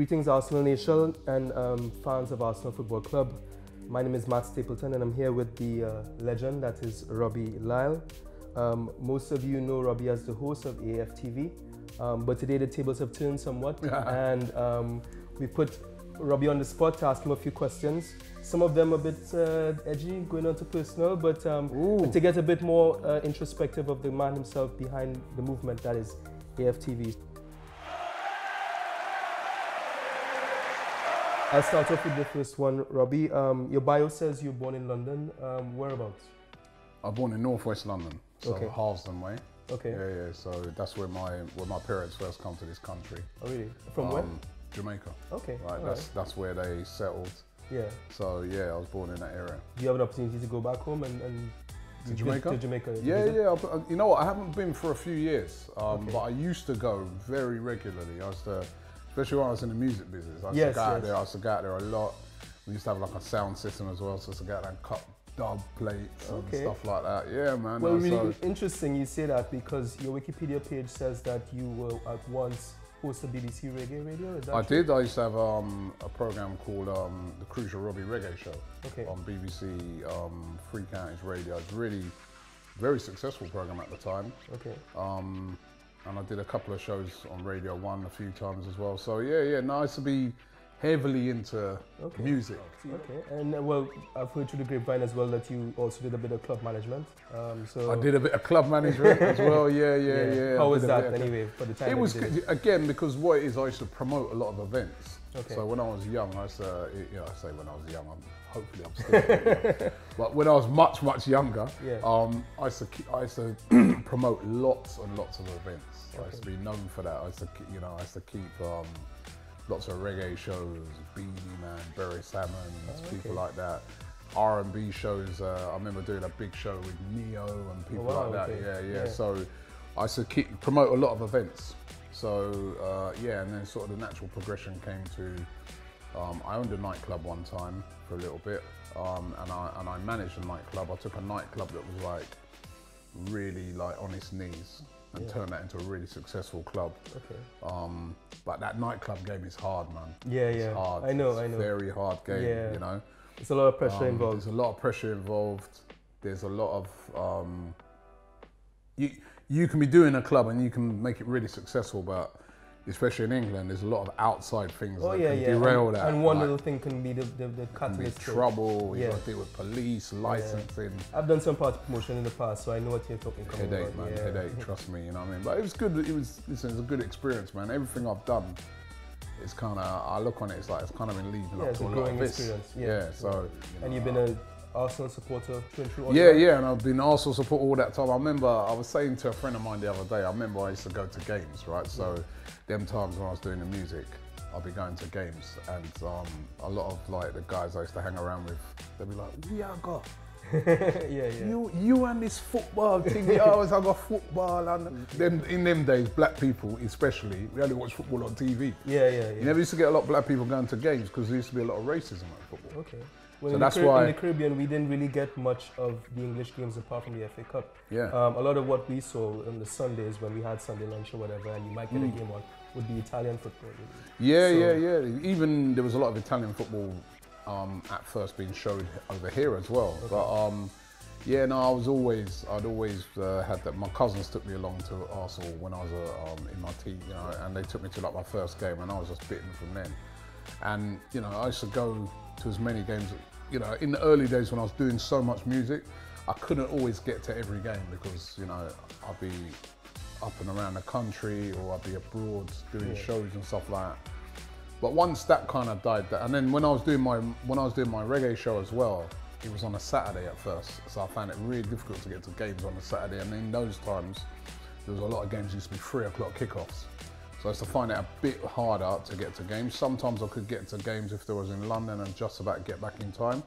Greetings Arsenal Nation and fans of Arsenal Football Club. My name is Matt Stapleton and I'm here with the legend that is Robbie Lyle. Most of you know Robbie as the host of AFTV, but today the tables have turned somewhat and we put Robbie on the spot to ask him a few questions. Some of them a bit edgy, going on to personal, but to get a bit more introspective of the man himself behind the movement that is AFTV. I'll start off with the first one, Robbie. Your bio says you're born in London. Whereabouts? I was born in northwest London, so Harlesden way. Okay. Yeah. So that's where my parents first come to this country. Oh really? From where? Jamaica. Okay. Right. That's where they settled. Yeah. So yeah, I was born in that area. Do you have an opportunity to go back home and to Jamaica? To Jamaica. Yeah. You know what? I haven't been for a few years, but I used to go very regularly. I used to. Especially when I was in the music business. I used to go out there a lot. We used to have like a sound system as well, so I used to go out there and cut dub plates and stuff like that. Yeah, man. Well, really interesting you say that because your Wikipedia page says that you were at once host of BBC Reggae Radio, is that I true? did. I used to have a program called The Crucial Robbie Reggae Show on BBC Three Counties Radio. It's really very successful program at the time. Okay. And I did a couple of shows on Radio 1 a few times as well. So yeah, nice to be heavily into music. Okay, and well, I've heard through the grapevine as well that you also did a bit of club management. So I did a bit of club management as well. Yeah. How was that anyway? For the time it was good, again, because what it is, I used to promote a lot of events. Okay. So when I was young, I used to, I say when I was young, hopefully I'm still young. But when I was much younger, I used to promote lots and lots of events. I used to be known for that. I used to keep lots of reggae shows, Beanie Man, Barry Salmon, people like that. R&B shows. I remember doing a big show with Neo and people like that. Yeah. So I used to promote a lot of events. So and then sort of the natural progression came to. I owned a nightclub one time for a little bit, and I managed a nightclub. I took a nightclub that was like really like on its knees and turned that into a really successful club. Okay. But that nightclub game is hard, man. Yeah, it's hard. I know. It's a very hard game, you know. There's a lot of pressure involved. There's a lot of pressure involved. There's a lot of you can be doing a club and you can make it really successful, but especially in England, there's a lot of outside things that can derail that. And one little thing can be the catalyst. Trouble, you got to deal with police, licensing. I've done some party promotion in the past, so I know what you're talking about. Headache, man, headache, trust me, you know what I mean? But it was good, it's a good experience, man. Everything I've done, it's kind of, I look on it, it's like, it's kind of been leading up to a lot of this. Experience. So. And you've been a Arsenal supporter through and through? Yeah, and I've been Arsenal supporter all that time. I remember, I was saying to a friend of mine the other day, I remember I used to go to games, right? So them times when I was doing the music, I'll be going to games and a lot of like the guys I used to hang around with, they'd be like, we are got. You and this football thing, I always have got football and them, in them days, black people especially, we only watch football on TV. Yeah. You never used to get a lot of black people going to games because there used to be a lot of racism at football. Okay. Well, so that's why in the Caribbean, we didn't really get much of the English games apart from the FA Cup. Yeah. A lot of what we saw on the Sundays when we had Sunday lunch or whatever, and you might get a game on, would be Italian football. Really. Yeah. Even there was a lot of Italian football at first being showed over here as well. Okay. But I'd always had that. My cousins took me along to Arsenal when I was in my team, you know, and they took me to like my first game, and I was just bitten from then. And you know, I used to go to as many games. You know, in the early days when I was doing so much music, I couldn't always get to every game because, you know, I'd be up and around the country or I'd be abroad doing shows and stuff like that. But once that kind of died, and then when I was doing my reggae show as well, it was on a Saturday at first, so I found it really difficult to get to games on a Saturday. And in those times, there was a lot of games used to be 3 o'clock kickoffs. So I used to find it a bit harder to get to games. Sometimes I could get to games if there was in London and just about get back in time.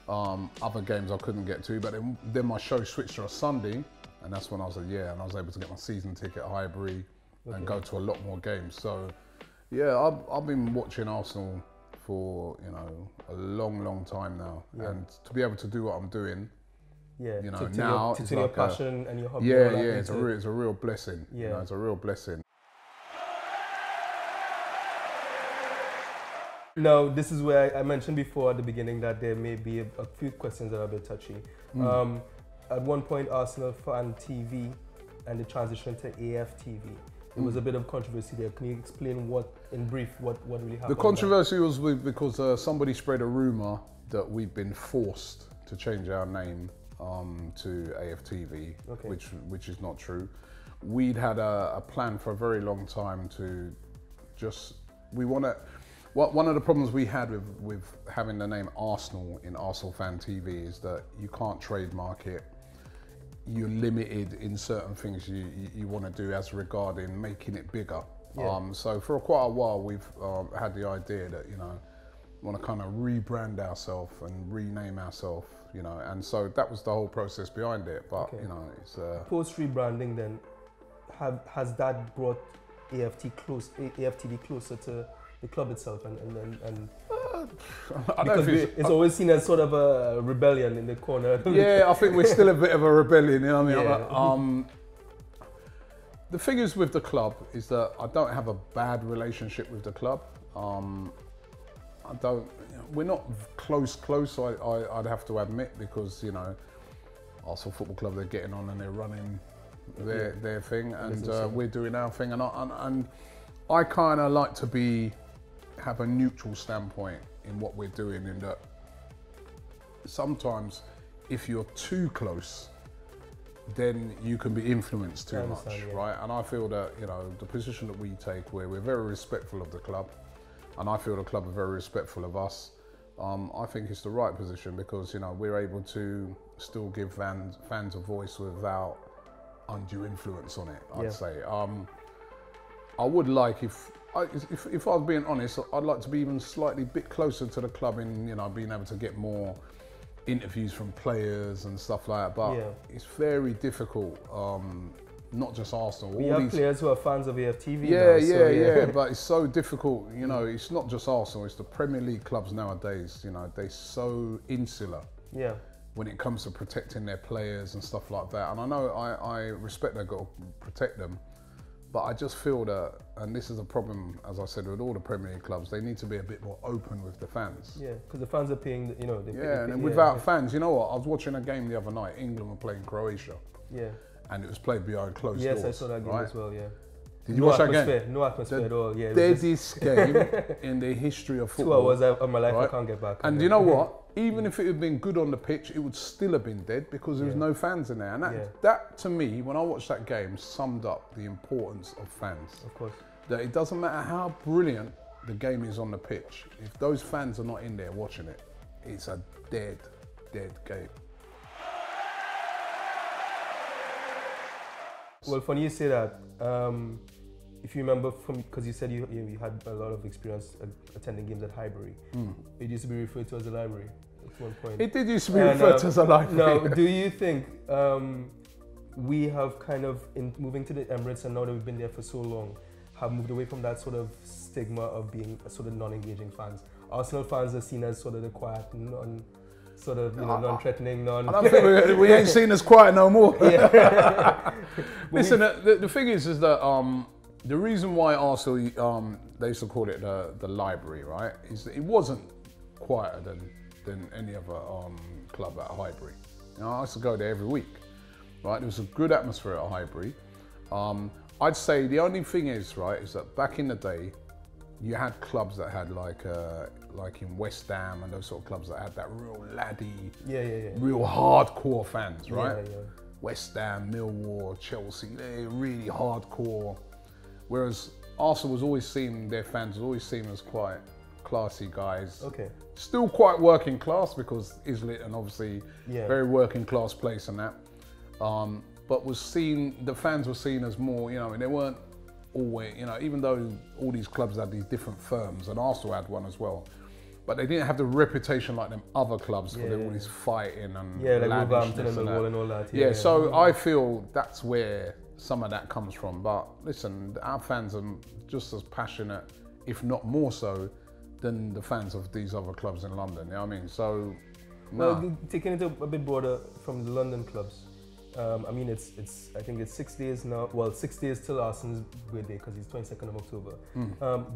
Other games I couldn't get to, but then my show switched to a Sunday, and that's when I was like, and I was able to get my season ticket at Highbury and go to a lot more games. So yeah, I've been watching Arsenal for, you know, a long time now, and to be able to do what I'm doing, you know, now it's like your passion and your hobby. It's a real blessing. You know, it's a real blessing. Now, this is where I mentioned before at the beginning that there may be a few questions that are a bit touchy. At one point, Arsenal Fan TV and the transition to AFTV. There was a bit of controversy there. Can you explain in brief, what really happened? The controversy was because somebody spread a rumour that we've been forced to change our name to AFTV, okay. which is not true. We'd had a plan for a very long time to one of the problems we had with having the name Arsenal in Arsenal Fan TV is that you can't trademark it. You're limited in certain things you want to do as regarding making it bigger. Yeah. So for quite a while we've had the idea that, want to kind of rebrand ourselves and rename ourselves, and so that was the whole process behind it. But okay. It's post rebranding. Then, has that brought AFTV closer to the club itself, and I don't think it's always seen as sort of a rebellion in the corner. Yeah, I think we're still a bit of a rebellion. You know what I mean? Yeah. The thing is with the club is that I don't have a bad relationship with the club. We're not close. I'd have to admit, because Arsenal Football Club, they're getting on and they're running their thing, and we're doing our thing, and I kind of like to have a neutral standpoint in what we're doing. In that sometimes, if you're too close, then you can be influenced too much, yeah. Right? And I feel that the position that we take, where we're very respectful of the club, and I feel the club are very respectful of us. I think it's the right position, because we're able to still give fans a voice without undue influence on it. I'd say. I would like, if I was being honest, I'd like to be even slightly bit closer to the club in being able to get more interviews from players and stuff like that. But it's very difficult. Not just Arsenal. We have players who are fans of AFTV. Yeah. But it's so difficult. It's not just Arsenal. It's the Premier League clubs nowadays. They're so insular. Yeah. When it comes to protecting their players and stuff like that. And I know I respect they've got to protect them, but I just feel that, and this is a problem, as I said, with all the Premier League clubs, they need to be a bit more open with the fans. Yeah, because the fans are paying, and without fans, I was watching a game the other night. England were playing Croatia. Yeah. And it was played behind closed doors. Yes, I saw that game as well, yeah. Did you watch that game? No atmosphere at all, yeah. Deadest game in the history of football. 2 hours of my life, I can't get back. And you know what? Even if it had been good on the pitch, it would still have been dead, because there was no fans in there. And that, to me, when I watched that game, summed up the importance of fans. Of course. That it doesn't matter how brilliant the game is on the pitch, if those fans are not in there watching it, it's a dead game. Well, funny you say that. If you remember, because you said you had a lot of experience attending games at Highbury. It used to be referred to as a library at one point. It did used to be referred to as a library. Now, do you think we have kind of, in moving to the Emirates, and now that we've been there for so long, have moved away from that sort of stigma of being a sort of non-engaging fans? Arsenal fans are seen as sort of the quiet, non-threatening, I don't think we ain't seen as quiet no more. Listen, the thing is that the reason why Arsenal, they used to call it the library, right, is that it wasn't quieter than any other club at Highbury. I used to go there every week, right? There was a good atmosphere at Highbury. I'd say the only thing is, right, is that back in the day, you had clubs that had like in West Ham and those sort of clubs that had that real laddie, real hardcore fans, right? Yeah. West Ham, Millwall, Chelsea, they're really hardcore. Whereas Arsenal was always seen, their fans was always seen as quite classy guys. Okay. Still quite working class, because Islip and obviously very working class place and that. But the fans were seen as more, and they weren't always, even though all these clubs had these different firms, and Arsenal had one as well, but they didn't have the reputation like them other clubs for all this fighting and like Wolverhampton and Millwall and all that. So I feel that's where some of that comes from. But listen, our fans are just as passionate, if not more so, than the fans of these other clubs in London. You know what I mean? So, well, taking it a bit broader from the London clubs, I mean, I think it's 6 days now. Well, 6 days till Arsenal's birthday because he's 22nd of October.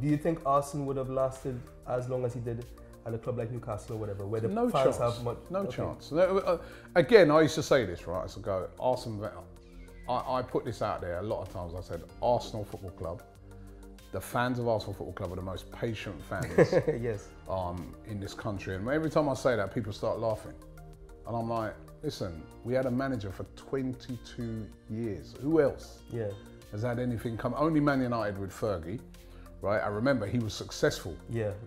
Do you think Arsenal would have lasted as long as he did at a club like Newcastle or whatever, where the fans have much? No chance. Again, I used to say this, right? As I go, Arsenal. I put this out there a lot of times. I said, Arsenal Football Club. The fans of Arsenal Football Club are the most patient fans yes. In this country. And every time I say that, people start laughing. And I'm like, listen, we had a manager for 22 years. Who else has had anything come? Only Man United with Fergie, right? I remember he was successful.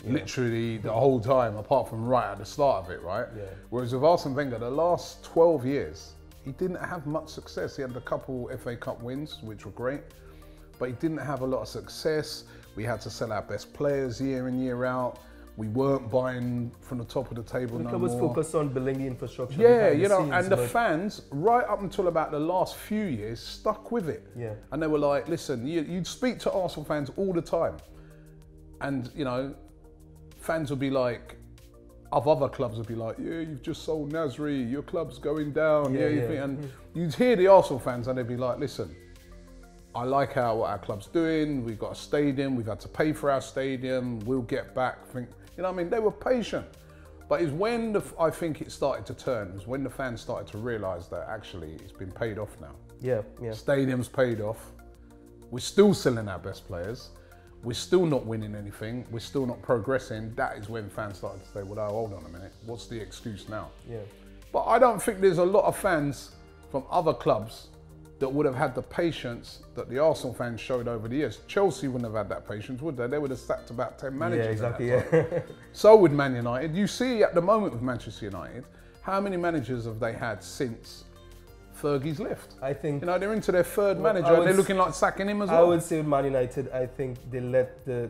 Literally the whole time, apart from right at the start of it, right? Whereas with Arsene Wenger, the last 12 years, he didn't have much success. He had a couple FA Cup wins, which were great, but he didn't have a lot of success. We had to sell our best players year in, year out. We weren't buying from the top of the table no more. The club was focused on building the infrastructure. Yeah, you know, and the fans, right up until about the last few years, stuck with it. And they were like, listen, you'd speak to Arsenal fans all the time. And, you know, fans would be like, of other clubs would be like, yeah, you've just sold Nasri, your club's going down. And you'd hear the Arsenal fans and they'd be like, listen, I like what our club's doing. We've got a stadium. We've had to pay for our stadium. We'll get back. You know what I mean? They were patient. But it's when I think it started to turn. It was when the fans started to realise that actually it's been paid off now. Stadium's paid off. We're still selling our best players. We're still not winning anything. We're still not progressing. That is when fans started to say, well, oh, hold on a minute. What's the excuse now? But I don't think there's a lot of fans from other clubs that would have had the patience that the Arsenal fans showed over the years. Chelsea wouldn't have had that patience, would they? They would have sacked about 10 managers. So would Man United. You see at the moment with Manchester United, how many managers have they had since Fergie's left? I think, you know, they're into their third manager and they're looking like sacking him as well. I would say with Man United, I think they let the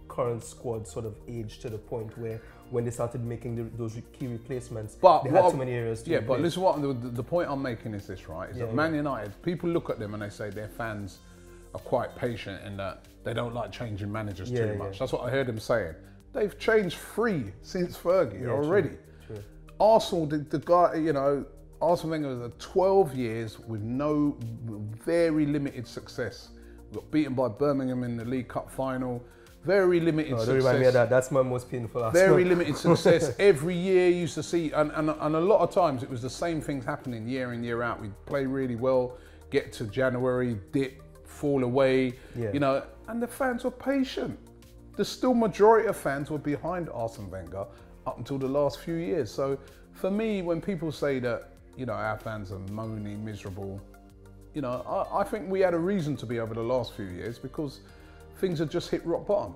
current squad sort of age to the point where when they started making those key replacements, they had too many areas to replace. But listen, the point I'm making is this, right? Is that Man United, people look at them and they say their fans are quite patient in that they don't like changing managers too much. That's what I heard them saying. They've changed 3 since Fergie already. True. Arsenal, the guy, you know, Arsene Wenger was 12 years with very limited success. We got beaten by Birmingham in the League Cup final. Very limited success. Don't remind me of that. That's my most painful. Very limited success. Every year you used to see, and a lot of times it was the same things happening year in, year out. We'd play really well, get to January, dip, fall away, you know, and the fans were patient. The still majority of fans were behind Arsene Wenger up until the last few years. So for me, when people say that, you know, our fans are moaning, miserable, you know, I think we had a reason to be over the last few years because things had just hit rock bottom.